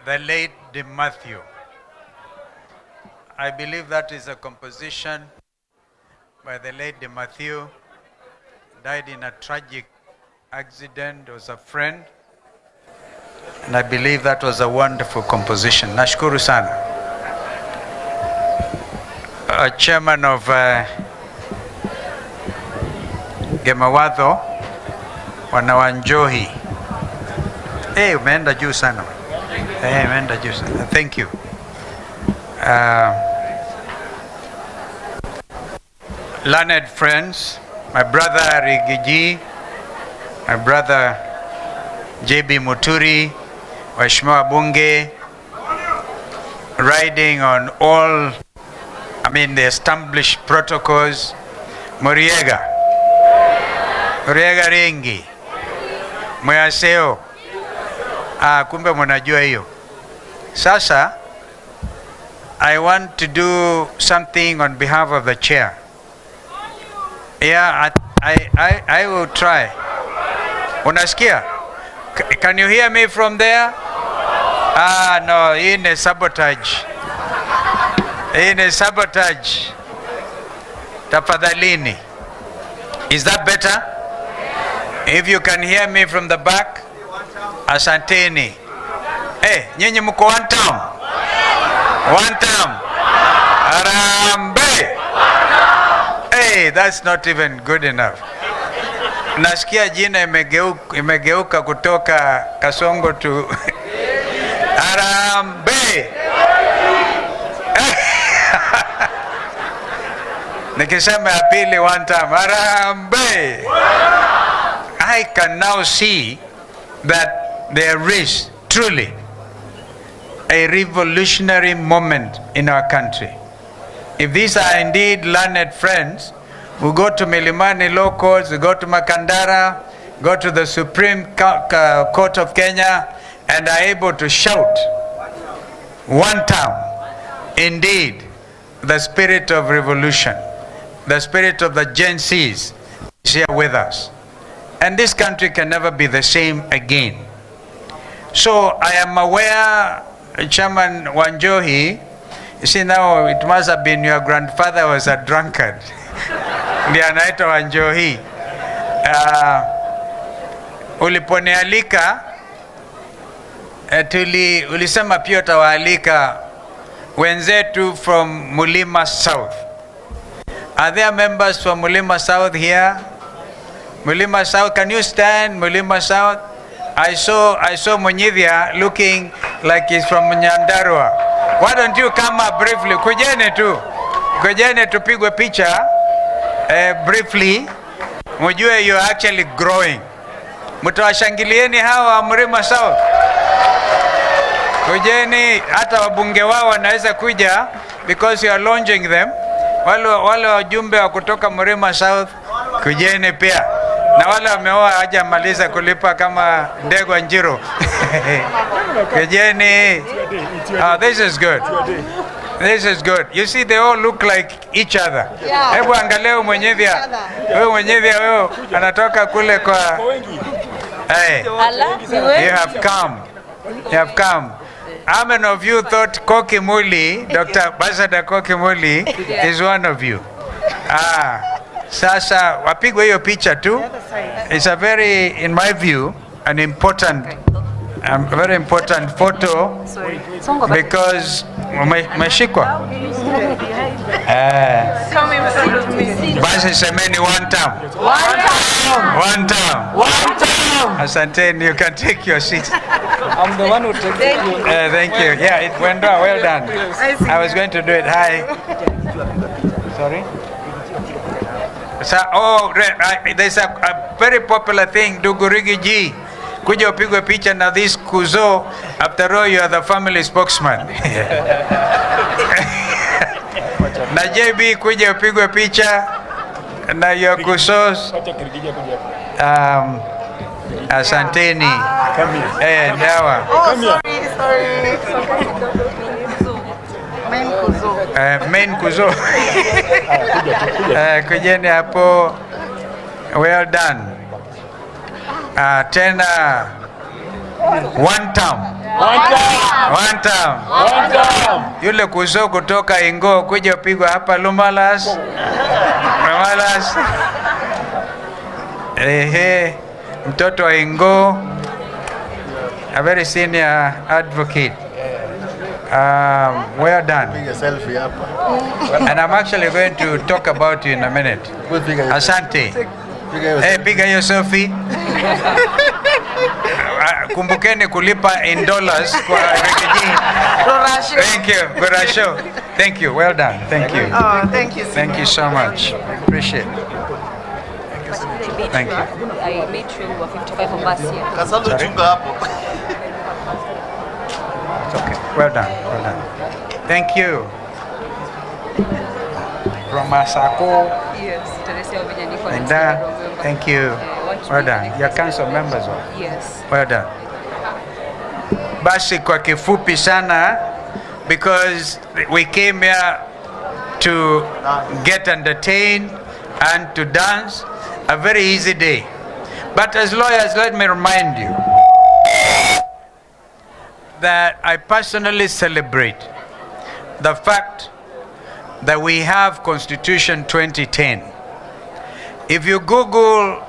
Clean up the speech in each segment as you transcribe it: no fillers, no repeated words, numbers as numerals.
the late Matthew. I believe that is a composition by the late Matthew. Died in a tragic accident, was a friend. And I believe that was a wonderful composition. Nashukuru sana. Chairman of Gemawadho, wanawanjohi. Umeenda juu sana. Umeenda juu sana. Thank you. Learned friends, my brother Rigiji, my brother JB Muturi, Waheshimiwa Bunge, riding on all, the established protocols. Muriega Ringi, Mwaseo. Kumbe mnajua hiyo. Sasa, I want to do something on behalf of the chair. Yeah, I will try. Unasikia? Can you hear me from there? No, hii ni sabotage. Hii ni sabotage. Tafadhalini. Is that better? If you can hear me from the back, asanteni. Nyinyi mko one term? One term. Arambe. That's not even good enough. Nasikia jina imegeuka kutoka Kasongo to Arambe. Nikisema ya pili one time, Arambe. I can now see that there is truly a revolutionary moment in our country. If these are indeed learned friends, we go to Milimani Law Courts, we go to Makandara, go to the Supreme Court of Kenya, and are able to shout one time, indeed, the spirit of revolution, the spirit of the Gen Zs is here with us. And this country can never be the same again. So I am aware, Chairman Wanjohi, you see now it must have been your grandfather was a drunkard. Ndiye anaitwa Wanjohi. Uliponialika, ulisema pia utawaalika wenzetu from Mulima South. Are there members from Mulima South here? Mulima South, can you stand? Mulima South. I saw Munyidhia looking like he's from Nyandarua. Why don't you come up briefly? Kujene tupigwe picha briefly. Mujue you're actually growing. Mutawashangilieni hawa Mulima South. Kujeni hata wabunge wao wanaweza kuja because you are launching them. Wale wajumbe wa kutoka Mulima South kujeni pia. Na wale wameoa hajamaliza kulipa kama Ndegwa Njiro. Kujeni. This is good. This is good. You see, they all look like each other. Hebu angalia Mwenyevia. Wewe Mwenyevia wewe anatoka kule kwa. Hey, you have come. You have come. How many of you thought Koki Muli, Dr. Basada Koki Muli, is one of you? Sasa wapigwe hiyo picha tu. It's a very, in my view, an important, very important photo because umeshikwa. Basi semeni one time. One time. Asanteni, you can take your seat. I'm the one who takes you. Thank you. Yeah, it went well. Well done. I was going to do it. Hi. Sorry? So, there's a very popular thing, Dugurigi G. Kuja upigwe picha na this Kuzo. After all, you are the family spokesman. Na JB kuja upigwe picha na your Kuzos. Asanteni. Dawa. Sorry. Main Kuzo. Kujeni hapo. Well done. Tena one term. One time. Yule kuzo kutoka Ingo kuja upigwa hapa Lumalas. Mtoto wa Ingo, a very senior advocate. Well done. And I'm actually going to talk about you in a minute. Asante. Hey, piga hiyo selfie. Kumbukeni kulipa in dollars kwa refugee. Thank you. Gorasho. Thank you. Well done. Thank you. Oh, thank you. Thank you so much. Appreciate it. Thank you. I made sure we were 55 of us here. It's okay. Well done. Well done. Thank you. Romasako. Yes, Teresa Ovinyani. And thank you. Well done. Your council members. Yes. Well done. Basi kwa kifupi sana, because we came here to get entertained and to dance, a very easy day. But as lawyers, let me remind you that I personally celebrate the fact that we have Constitution 2010. If you Google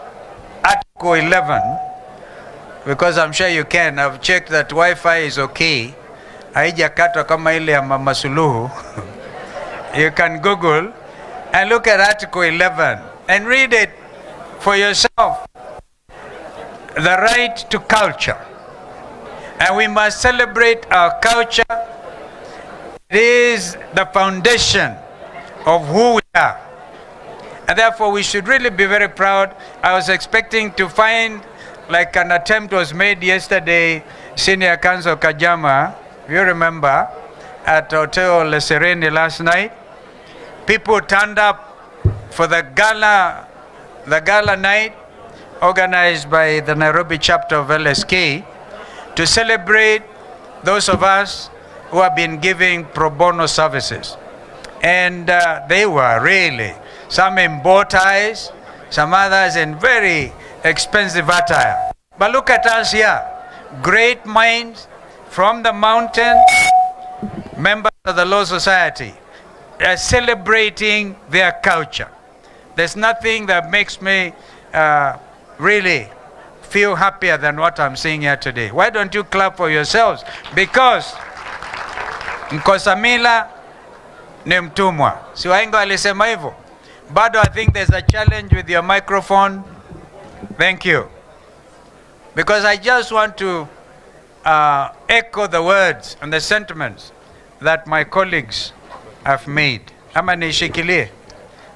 Article 11, because I'm sure you can, I've checked that Wi-Fi is okay, haijakatwa kama ile ya Mama Suluhu. You can Google and look at Article 11 and read it for yourself. The right to culture. And we must celebrate our culture. It is the foundation of who we are. And therefore we should really be very proud. I was expecting to find, like an attempt was made yesterday, Senior Counsel Kajama, you remember, at Hotel Le Serene last night. People turned up for the gala night organized by the Nairobi chapter of LSK to celebrate those of us who have been giving pro bono services. And they were really, some in bow ties, some others in very expensive attire. But look at us here, great minds from the mountain, members of the Law Society, celebrating their culture. There's nothing that makes me really feel happier than what I'm seeing here today. Why don't you clap for yourselves? Because Nkosamila ni mtumwa. Si wahenga alisema hivyo? Bado, I think there's a challenge with your microphone. Thank you. Because I just want to echo the words and the sentiments that my colleagues have made. Ama nishikilie?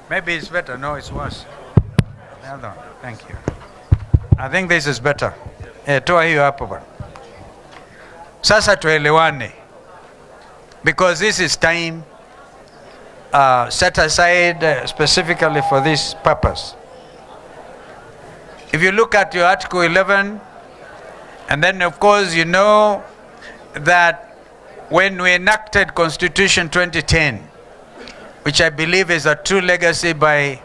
Maybe it's better. No, it's worse. The other one. Thank you. I think this is better. Toa hiyo hapo bwana. Sasa tuelewane. Because this is time set aside specifically for this purpose. If you look at your Article 11, and then of course you know that when we enacted Constitution 2010, which I believe is a true legacy by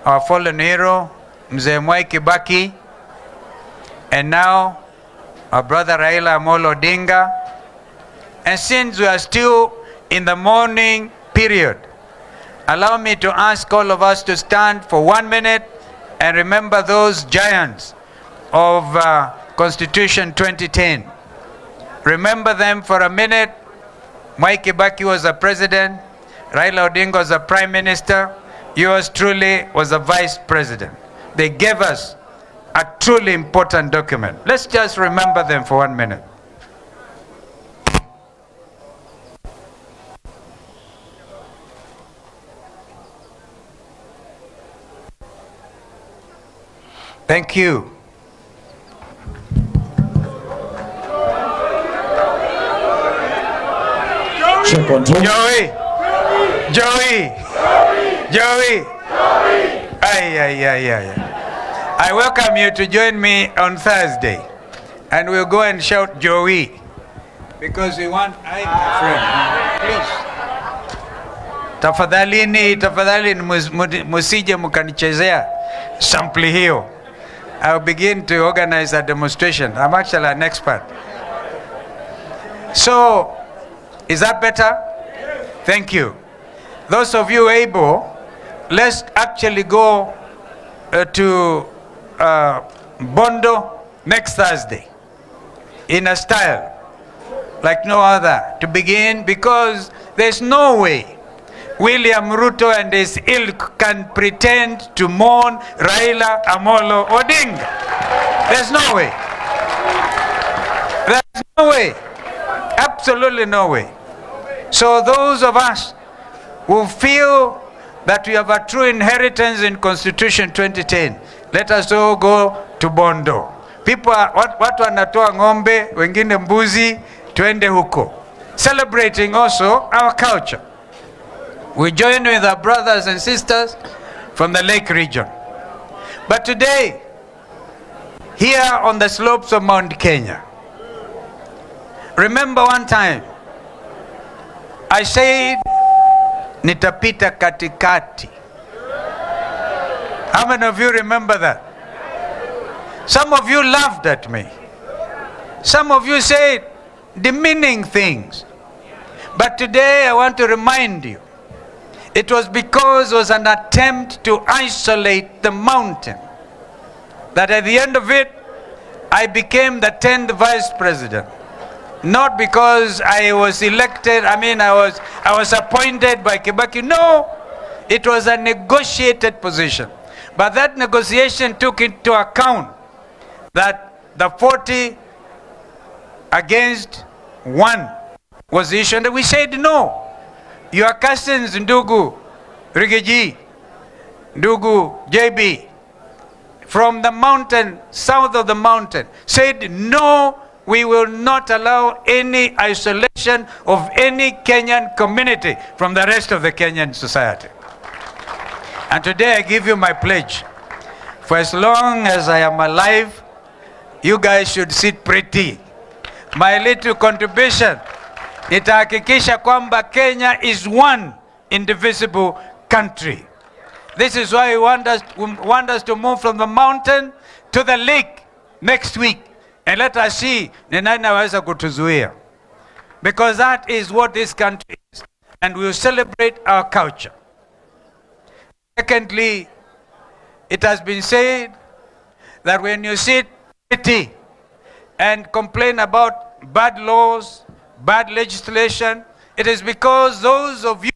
our fallen hero, Mzee Mwai Kibaki, and now our brother Raila Amolo Odinga. And since we are still in the mourning period, allow me to ask all of us to stand for 1 minute and remember those giants of Constitution 2010. Remember them for a minute. Mwai Kibaki was the president. Raila Odinga was the prime minister. Yours truly was the vice president. They gave us a truly important document. Let's just remember them for 1 minute. Thank you. Joey. I welcome you to join me on Thursday, and we'll go and shout Joey, because we want, my friend, please. Tafadhali musije mukanichezea sample hiyo. I'll begin to organize a demonstration. I'm actually an expert. So, is that better? Thank you. Those of you able, let's actually go to Bondo next Thursday in a style like no other to begin, because there's no way William Ruto and his ilk can pretend to mourn Raila Amolo Odinga. There's no way. There's no way. Absolutely no way. So those of us who feel that we have a true inheritance in Constitution 2010, let us all go to Bondo. People are, watu wanatoa ng'ombe, wengine mbuzi, twende huko. Celebrating also our culture. We join with our brothers and sisters from the Lake region. But today, here on the slopes of Mount Kenya, remember one time, I said, nitapita katikati. How many of you remember that? Some of you laughed at me. Some of you said demeaning things. But today I want to remind you, it was because it was an attempt to isolate the mountain that at the end of it, I became the 10th vice president. Not because I was elected, I was appointed by Kibaki. No, it was a negotiated position. But that negotiation took into account that the 40 against 1 was issued, and we said no. Your cousins, Ndugu Rigaji, Ndugu JB, from the mountain, south of the mountain, said no, we will not allow any isolation of any Kenyan community from the rest of the Kenyan society. And today I give you my pledge. For as long as I am alive, you guys should sit pretty. My little contribution, itahakikisha kwamba Kenya is one indivisible country. This is why we want us to move from the mountain to the lake next week. And let us see ni nani anaweza kutuzuia. Because that is what this country is. And we will celebrate our culture. Secondly, it has been said that when you sit pretty and complain about bad laws, bad legislation, it is because those of you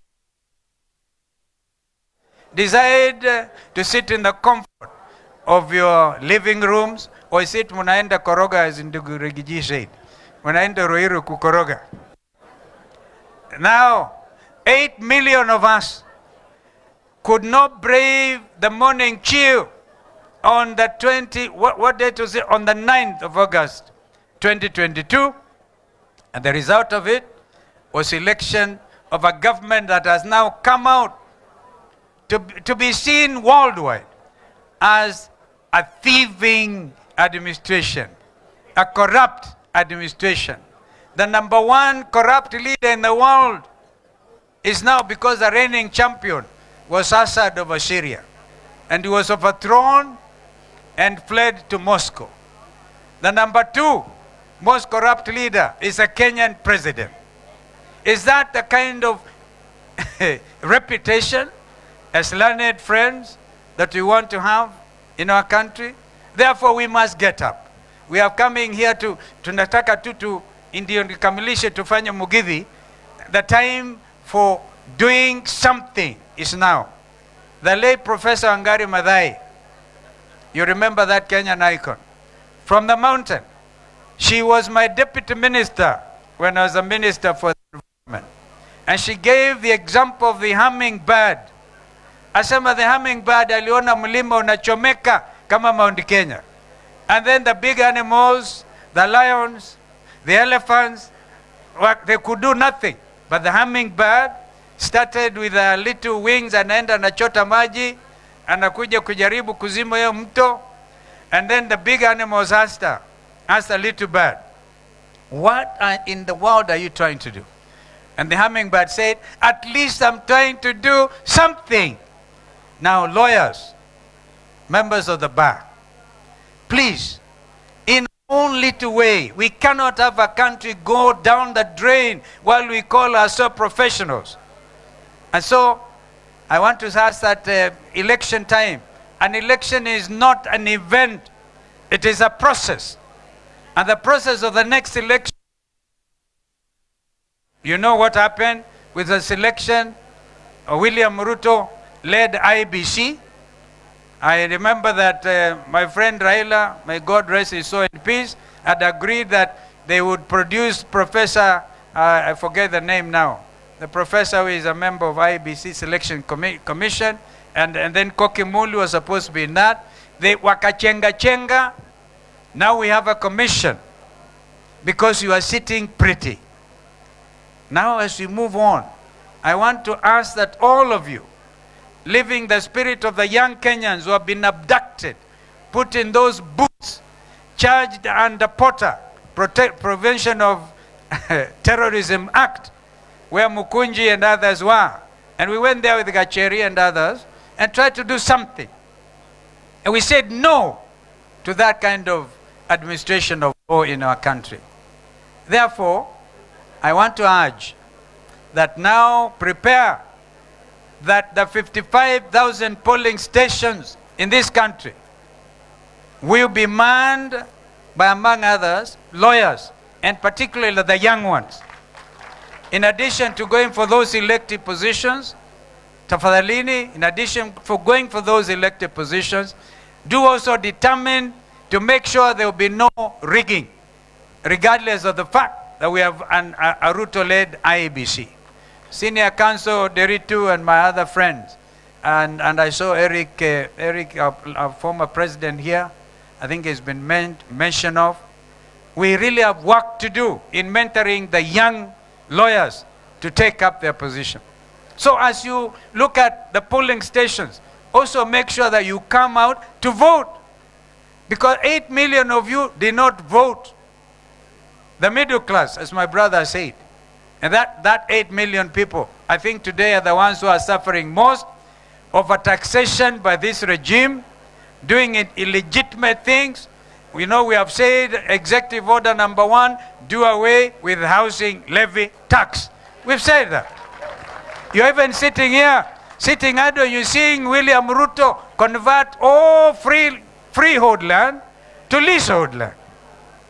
decide to sit in the comfort of your living rooms, or sit munaenda koroga, as Ndugu Rigiji said, munaenda Ruiru kukoroga. Now, 8 million of us could not brave the morning chill on the what date was it? On the 9th of August, 2022. And the result of it was election of a government that has now come out to be seen worldwide as a thieving administration, a corrupt administration. The number 1 corrupt leader in the world is now, because the reigning champion was Assad of Syria, and he was overthrown and fled to Moscow. The number 2 most corrupt leader is a Kenyan president. Is that the kind of reputation as learned friends that we want to have in our country? Therefore, we must get up. We are coming here tunataka tu ndio nikamilishe tufanye mugithi. The time for doing something is now. The late Professor Wangari Maathai, you remember that Kenyan icon, from the mountain. She was my deputy minister when I was a minister for the environment. And she gave the example of the hummingbird. Asema the hummingbird aliona mlima unachomeka kama Mount Kenya. And then the big animals, the lions, the elephants, they could do nothing. But the hummingbird started with a little wings, anaenda anachota maji, anakuja kujaribu kuzima hiyo mto. And then the big animals asked the little bird, what in the world are you trying to do? And the hummingbird said, at least I'm trying to do something. Now, lawyers, members of the bar, please, in only way. We cannot have a country go down the drain while we call ourselves professionals. And so, I want to ask that election time, an election is not an event, it is a process. And the process of the next election, you know what happened with the selection? William Ruto led IBC. I remember that my friend Raila, may God rest his soul in peace, had agreed that they would produce Professor, I forget the name now, the professor who is a member of IBC Selection Commission, and then Kokimulu was supposed to be in that. They wakachenga. Now we have a commission because you are sitting pretty. Now as we move on, I want to ask that all of you, living the spirit of the young Kenyans who have been abducted, put in those boots, charged under POTA, Prevention of Terrorism Act, where Mukunji and others were. And we went there with Gacheri and others and tried to do something. And we said no to that kind of administration of law in our country. Therefore, I want to urge that now prepare that the 55,000 polling stations in this country will be manned by, among others, lawyers, and particularly the young ones. In addition to going for those elected positions, tafadhalini, in addition for going for those elected positions, do also determine to make sure there will be no rigging, regardless of the fact that we have a Ruto-led IEBC. Senior Counsel Deritu and my other friends, and I saw Eric, our former president here, I think he's been mentioned of. We really have work to do in mentoring the young lawyers to take up their position. So as you look at the polling stations, also make sure that you come out to vote. Because 8 million of you did not vote. The middle class, as my brother said. And that 8 million people, I think today are the ones who are suffering most of a taxation by this regime, doing illegitimate things. We know we have said Executive Order number 1, do away with housing levy tax. We've said that. You're even sitting here, sitting idle, you're seeing William Ruto convert all freehold land to leasehold land.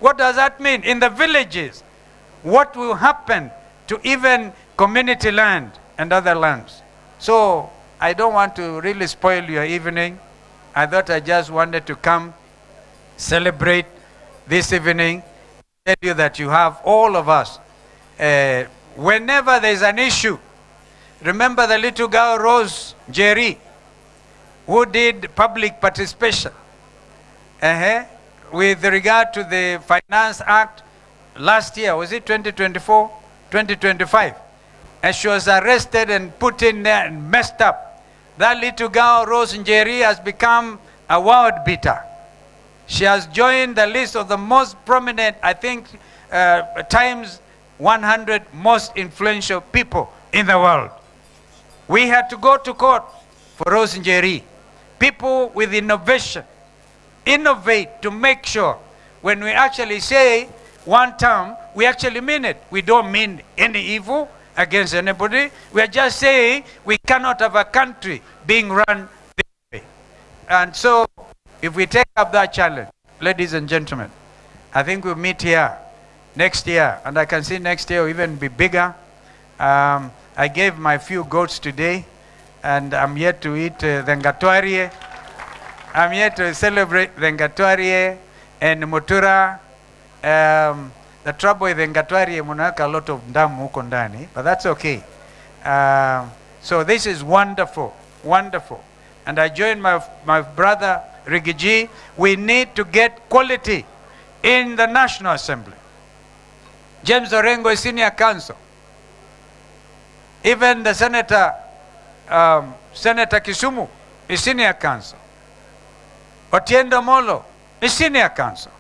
What does that mean? In the villages, what will happen to even community land and other lands? So I don't want to really spoil your evening. I thought I just wanted to come celebrate this evening, tell you that you have all of us. Whenever there's an issue, remember the little girl Rose Jerry, who did public participation with regard to the Finance Act last year, was it 2024, 2025? And she was arrested and put in there and messed up. That little girl Rose Jerry has become a world beater. She has joined the list of the most prominent, I think, times 100 most influential people in the world. We had to go to court for Rose Njeri. People with innovation, innovate to make sure when we actually say one term, we actually mean it. We don't mean any evil against anybody. We are just saying we cannot have a country being run this way. And so, if we take up that challenge, ladies and gentlemen, I think we'll meet here next year, and I can see next year will even be bigger. I gave my few goats today, and I'm yet to eat the ngatwarie. I'm yet to celebrate the ngatwarie and mutura. The trouble with the ngatwarie, munaweka a lot of ndamu huko ndani, but that's okay. So this is wonderful, wonderful. And I join my brother Rigiji. We need to get quality in the National Assembly. James Orengo is senior counsel. Even the Senator Kisumu is senior counsel. Otiendo Molo is senior counsel.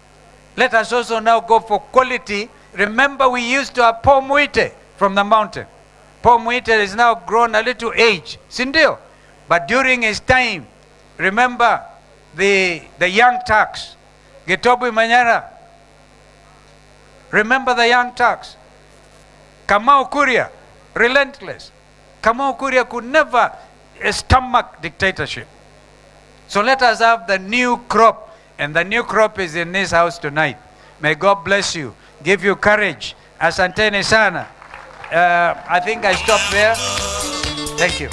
Let us also now go for quality. Remember, we used to have Paul Muite from the mountain. Paul Muite is now grown a little age, Sindio. But during his time, remember the young Turks, Gitobu Manyara, Remember the Young Turks? Kamau Kuria, relentless. Kamau Kuria could never stomach dictatorship. So let us have the new crop, and the new crop is in this house tonight. May God bless you, give you courage. Asanteni sana. I think I stop there. Thank you.